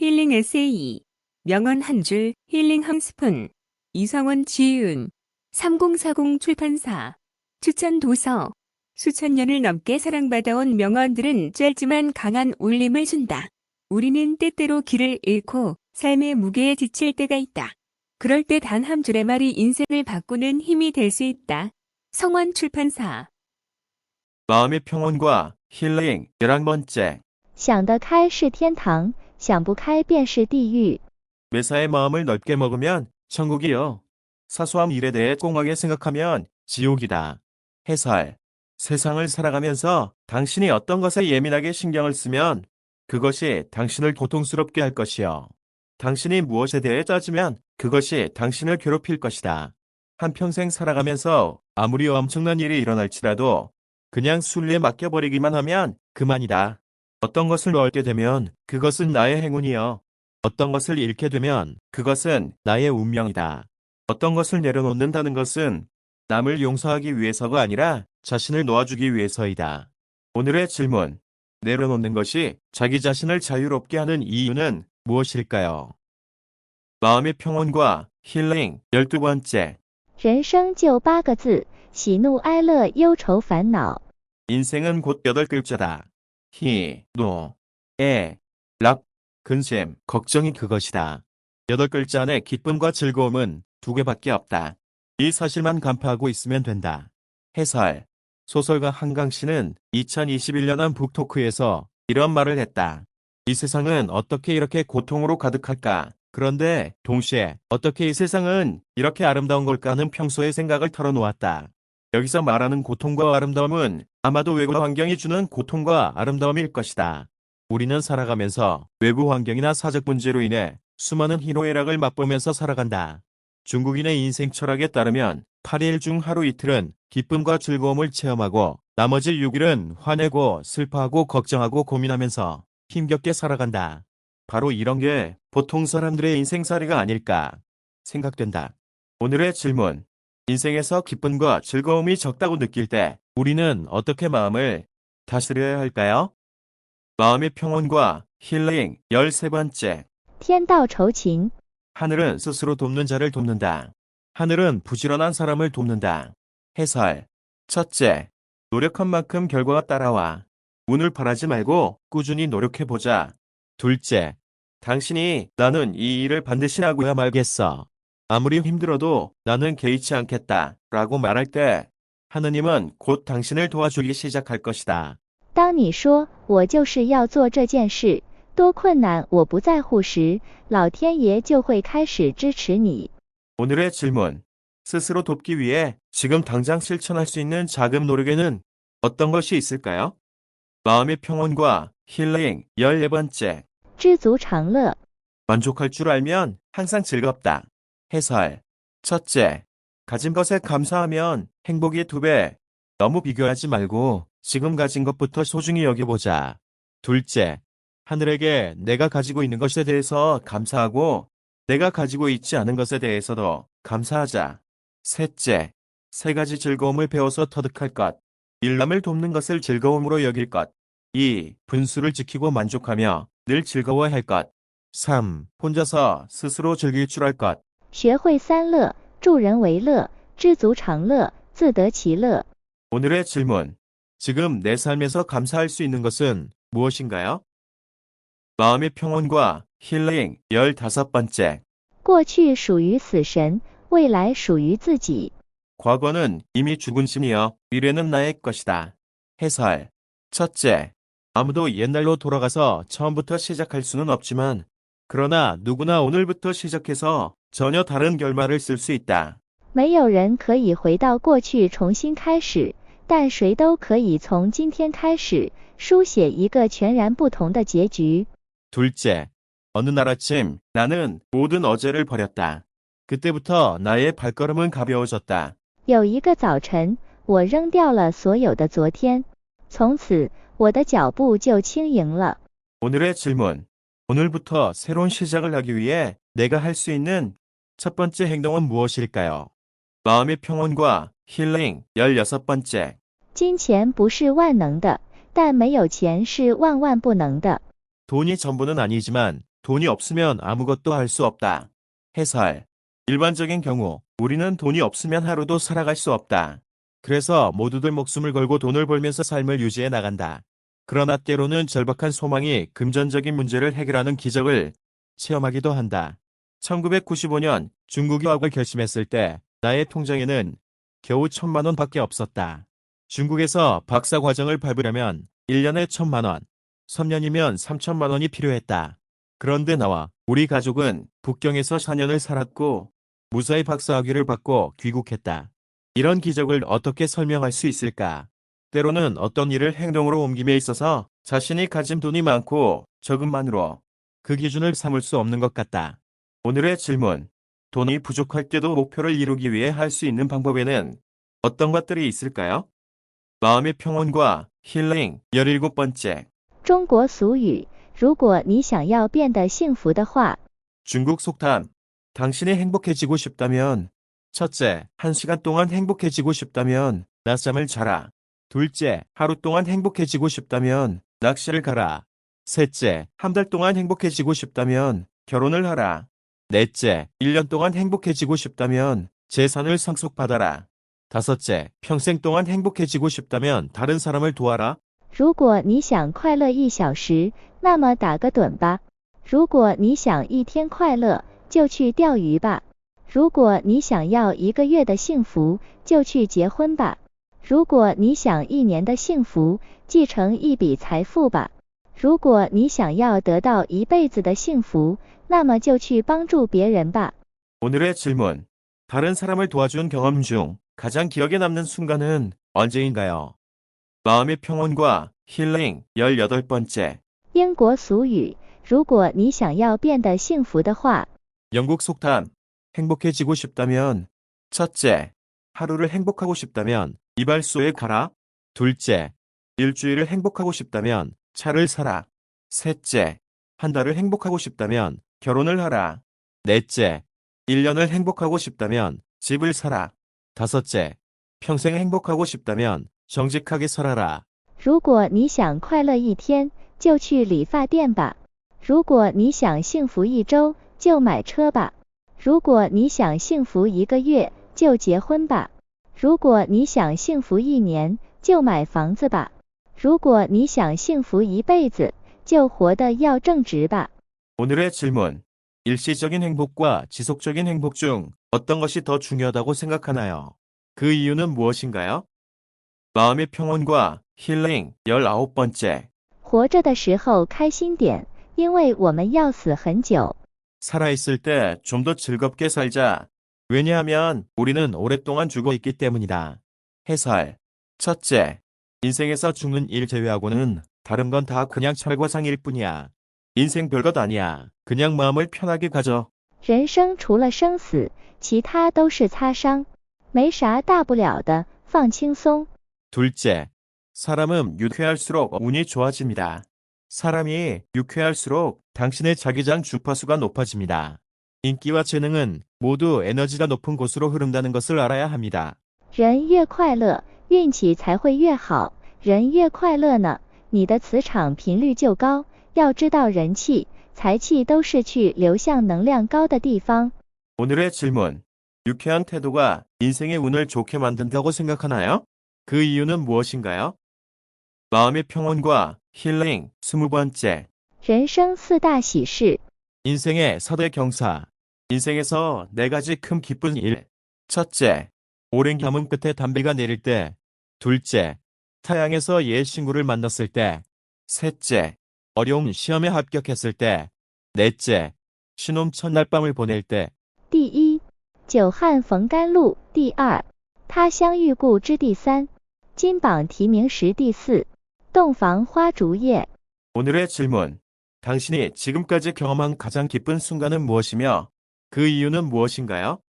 힐링 에세이. 명언 한 줄 힐링 한 스푼. 이성원 지은. 3040 출판사. 추천 도서. 수천 년을 넘게 사랑받아온 명언들은 짧지만 강한 울림을 준다. 우리는 때때로 길을 잃고 삶의 무게에 지칠 때가 있다. 그럴 때 단 한 줄의 말이 인생을 바꾸는 힘이 될 수 있다. 성원 출판사. 마음의 평온과 힐링 11번째. 想得开是天堂，想不开便是地狱。 매사에 마음을 넓게 먹으면 천국이요. 사소한 일에 대해 꼼꼼하게 생각하면 지옥이다. 해설. 세상을 살아가면서 당신이 어떤 것에 예민하게 신경을 쓰면 그것이 당신을 고통스럽게 할 것이요. 당신이 무엇에 대해 따지면 그것이 당신을 괴롭힐 것이다. 한평생 살아가면서 아무리 엄청난 일이 일어날지라도 그냥 순리에 맡겨버리기만 하면 그만이다. 어떤 것을 얻게 되면 그것은 나의 행운이요. 어떤 것을 잃게 되면 그것은 나의 운명이다. 어떤 것을 내려놓는다는 것은 남을 용서하기 위해서가 아니라 자신을 놓아주기 위해서이다. 오늘의 질문. 내려놓는 것이 자기 자신을 자유롭게 하는 이유는 무엇일까요? 마음의 평온과 힐링 12번째. 人生就8个字，喜怒哀乐忧愁烦恼。 인생은 곧 8글자다. 희, 노, 애, 락, 근심, 걱정이 그것이다. 8글자 안에 기쁨과 즐거움은 2개밖에 없다. 이 사실만 간파하고 있으면 된다. 해설. 소설가 한강 씨는 2021년 북토크에서 이런 말을 했다. 이 세상은 어떻게 이렇게 고통으로 가득할까? 그런데 동시에 어떻게 이 세상은 이렇게 아름다운 걸까 하는 평소의 생각을 털어놓았다. 여기서 말하는 고통과 아름다움은 아마도 외부 환경이 주는 고통과 아름다움일 것이다. 우리는 살아가면서 외부 환경이나 사적 문제로 인해 수많은 희노애락을 맛보면서 살아간다. 중국인의 인생 철학에 따르면 8일 중 하루 이틀은 기쁨과 즐거움을 체험하고 나머지 6일은 화내고 슬퍼하고 걱정하고 고민하면서 힘겹게 살아간다. 바로 이런 게 보통 사람들의 인생살이가 아닐까 생각된다. 오늘의 질문. 인생에서 기쁨과 즐거움이 적다고 느낄 때 우리는 어떻게 마음을 다스려야 할까요? 마음의 평온과 힐링 13번째. 天道酬勤， 하늘은 스스로 돕는 자를 돕는다. 하늘은 부지런한 사람을 돕는다. 해설. 첫째. 노력한 만큼 결과가 따라와. 운을 바라지 말고 꾸준히 노력해보자. 둘째. 당신이 나는 이 일을 반드시 하고야 말겠어. 아무리 힘들어도 나는 개의치 않겠다. 라고 말할 때 하느님은 곧 당신을 도와주기 시작할 것이다. 当你说我就是要做这件事，多困难我不在乎时，老天爷就会开始支持你。 오늘의 질문. 스스로 돕기 위해 지금 당장 실천할 수 있는 작은 노력에는 어떤 것이 있을까요? 마음의 평온과 힐링 14번째. 知足常乐， 만족할 줄 알면 항상 즐겁다. 해설. 첫째. 가진 것에 감사하면 행복이 2배. 너무 비교하지 말고 지금 가진 것부터 소중히 여겨보자. 둘째. 하늘에게 내가 가지고 있는 것에 대해서 감사하고 내가 가지고 있지 않은 것에 대해서도 감사하자. 셋째. 3가지 즐거움을 배워서 터득할 것. 1. 남을 돕는 것을 즐거움으로 여길 것. 2. 분수를 지키고 만족하며 늘 즐거워할 것. 3. 혼자서 스스로 즐길 줄 알 것. 学会三乐，助人为乐，知足常乐，自得其乐。 오늘의 질문. 지금 내 삶에서 감사할 수 있는 것은 무엇인가요? 마음의 평온과 힐링 15번째. 过去属于死神，未来属于自己。 과거는 이미 죽은 심이여 미래는 나의 것이다. 해설. 첫째. 아무도 옛날로 돌아가서 처음부터 시작할 수는 없지만 그러나 누구나 오늘부터 시작해서 전혀 다른 결말을 쓸 수 있다. 没有人可以回到过去重新开始，但谁都可以从今天开始书写一个全然不同的结局。 둘째. 어느 날 아침 나는 모든 어제를 버렸다. 그때부터 나의 발걸음은 가벼워졌다. 有一个早晨，我扔掉了所有的昨天，从此我的脚步就轻盈了。 오늘의 질문. 오늘부터 새로운 시작을 하기 위해 내가 할 수 있는 첫 번째 행동은 무엇일까요? 마음의 평온과 힐링 16번째. 金钱不是万能的，但没有钱是万万不能的。 돈이 전부는 아니지만 돈이 없으면 아무것도 할 수 없다. 해설. 일반적인 경우 우리는 돈이 없으면 하루도 살아갈 수 없다. 그래서 모두들 목숨을 걸고 돈을 벌면서 삶을 유지해 나간다. 그러나 때로는 절박한 소망이 금전적인 문제를 해결하는 기적을 체험하기도 한다. 1995년 중국이 유학을 결심했을 때 나의 통장에는 겨우 1,000만 원밖에 없었다. 중국에서 박사 과정을 밟으려면 1년에 1,000만 원, 3년이면 3,000만 원이 필요했다. 그런데 나와 우리 가족은 북경에서 4년을 살았고 무사히 박사 학위를 받고 귀국했다. 이런 기적을 어떻게 설명할 수 있을까? 때로는 어떤 일을 행동으로 옮김에 있어서 자신이 가진 돈이 많고 적음만으로 그 기준을 삼을 수 없는 것 같다. 오늘의 질문. 돈이 부족할 때도 목표를 이루기 위해 할 수 있는 방법에는 어떤 것들이 있을까요? 마음의 평온과 힐링 17번째. 中国俗语，如果你想要变得幸福的话， 중국 속담. 당신이 행복해지고 싶다면 첫째, 1시간 동안 행복해지고 싶다면 낮잠을 자라. 둘째, 하루 동안 행복해지고 싶다면 낚시를 가라. 셋째, 한 달 동안 행복해지고 싶다면 결혼을 하라. 넷째, 1년 동안 행복해지고 싶다면 재산을 상속받아라. 다섯째, 평생 동안 행복해지고 싶다면 다른 사람을 도와라. 如果你想快乐1小时，那么打个盹吧；如果你想一天快乐，就去钓鱼吧；如果你想要1个月的幸福，就去结婚吧；如果你想1年的幸福，继承一笔财富吧；如果你想要得到一辈子的幸福，那么就去帮助别人吧。 오늘의 질문. 다른 사람을 도와준 경험 중 가장 기억에 남는 순간은 언제인가요? 마음의 평온과 힐링 18번째. 英国俗语，如果你想要变得幸福的话， 영국 속담. 행복해지고 싶다면 첫째, 하루를 행복하고 싶다면 이발소에 가라. 둘째, 일주일을 행복하고 싶다면 차를 사라. 셋째, 한 달을 행복하고 싶다면 결혼을 하라. 넷째, 1년을 행복하고 싶다면 집을 사라. 다섯째, 평생 행복하고 싶다면 정직하게 살아라. 如果你想快乐一天，就去理发店吧；如果你想幸福一周，就买车吧；如果你想幸福1个月，就结婚吧；如果你想幸福1年，就买房子吧；如果你想幸福一辈子，就活得要正直吧。 오늘의 질문. 일시적인 행복과 지속적인 행복 중 어떤 것이 더 중요하다고 생각하나요? 그 이유는 무엇인가요? 마음의 평온과 힐링 19번째. 活着的时候开心点，因为我们要死很久。 살아있을 때 좀 더 즐겁게 살자. 왜냐하면 우리는 오랫동안 죽어 있기 때문이다. 해설. 첫째, 인생에서 죽는 일 제외하고는 다른 건 다 그냥 철과상일 뿐이야. 인생 별것 아니야. 그냥 마음을 편하게 가져. 人生除了生死，其他都是擦伤，没啥大不了的，放轻松。 둘째, 사람은 유쾌할수록 운이 좋아집니다. 사람이 유쾌할수록 당신의 자기장 주파수가 높아집니다. 인기와 재능은 모두 에너지가 높은 곳으로 흐른다는 것을 알아야 합니다. 人越快乐，运气才会越好。人越快乐呢，你的磁场频率就高。要知道人气、财气都是去流向能量高的地方。 오늘의 질문. 유쾌한 태도가 인생의 운을 좋게 만든다고 생각하나요? 그 이유는 무엇인가요? 마음의 평온과 힐링 20번째. 人生4大喜事， 인생의 서대 경사. 인생에서 4가지 큰 기쁜 일. 첫째, 오랜 감흥 끝에 담배가 내릴 때. 둘째, 타양에서 옛 친구를 만났을 때. 셋째, 어려운 시험에 합격했을 때. 넷째, 신혼 첫날 밤을 보낼 때. 第一，久旱逢甘露；第二，他乡遇故知；第三，金榜题名时；第四，洞房花烛夜。 오늘의 질문. 당신이 지금까지 경험한 가장 기쁜 순간은 무엇이며 그 이유는 무엇인가요?